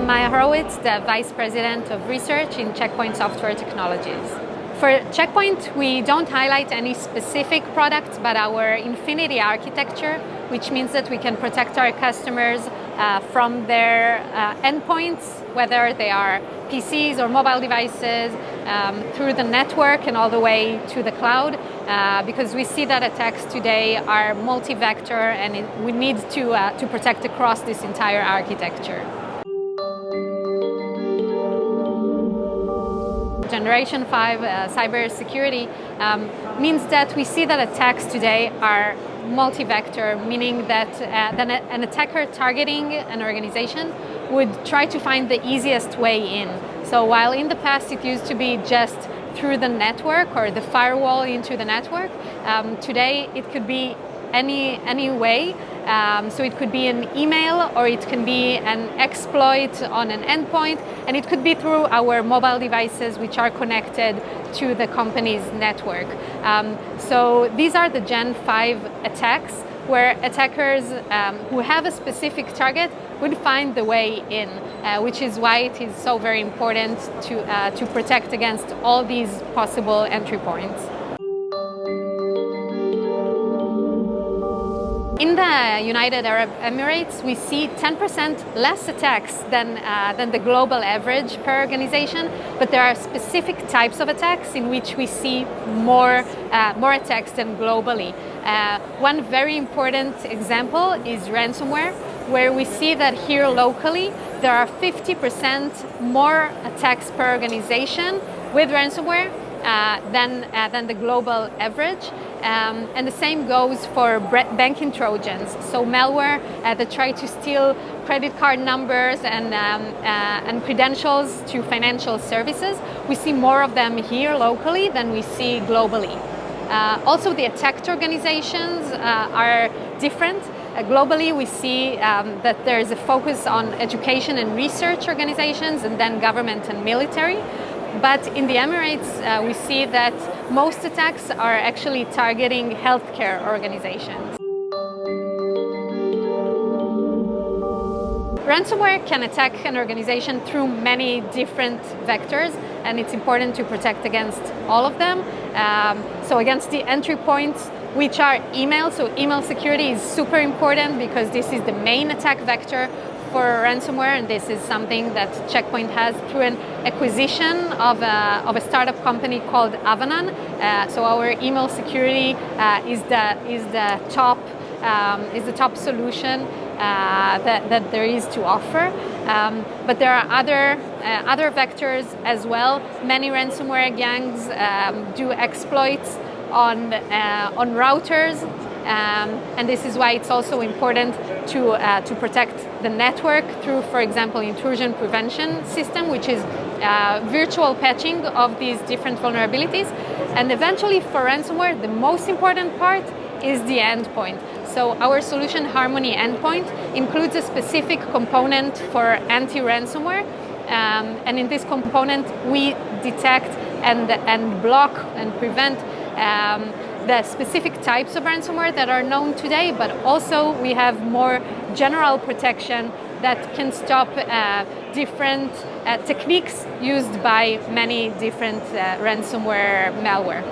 I'm Maya Horowitz, the Vice President of Research in Checkpoint Software Technologies. For Checkpoint, we don't highlight any specific products, but our infinity architecture, which means that we can protect our customers from their endpoints, whether they are PCs or mobile devices, through the network and all the way to the cloud, because we see that attacks today are multi-vector and we need to protect across this entire architecture. Generation 5 cybersecurity means that we see that attacks today are multi-vector, meaning that an attacker targeting an organization would try to find the easiest way in. So while in the past it used to be just through the network or the firewall into the network, today it could be any way. So it could be an email, or it can be an exploit on an endpoint, and it could be through our mobile devices which are connected to the company's network. So these are the Gen 5 attacks, where attackers who have a specific target would find the way in, which is why it is so very important to protect against all these possible entry points. In the United Arab Emirates, we see 10% less attacks than the global average per organization, but there are specific types of attacks in which we see more attacks than globally. One very important example is ransomware, where we see that here locally there are 50% more attacks per organization with ransomware than the global average. And the same goes for banking Trojans, so malware that try to steal credit card numbers and credentials to financial services. We see more of them here locally than we see globally. Also, the attacked organizations are different. Globally, we see that there is a focus on education and research organizations, and then government and military. But in the Emirates, we see that most attacks are actually targeting healthcare organizations. Ransomware can attack an organization through many different vectors, and it's important to protect against all of them. So against the entry points, which are email. So email security is super important because this is the main attack vector for ransomware, and this is something that Checkpoint has through an acquisition of a startup company called Avanan. So our email security is the top solution that there is to offer. But there are other vectors as well. Many ransomware gangs do exploits on routers. And this is why it's also important to protect the network through, for example, intrusion prevention system, which is virtual patching of these different vulnerabilities. And eventually for ransomware, the most important part is the endpoint. So our solution Harmony Endpoint includes a specific component for anti-ransomware. And in this component, we detect and block and prevent the specific types of ransomware that are known today, but also we have more general protection that can stop different techniques used by many different ransomware malware.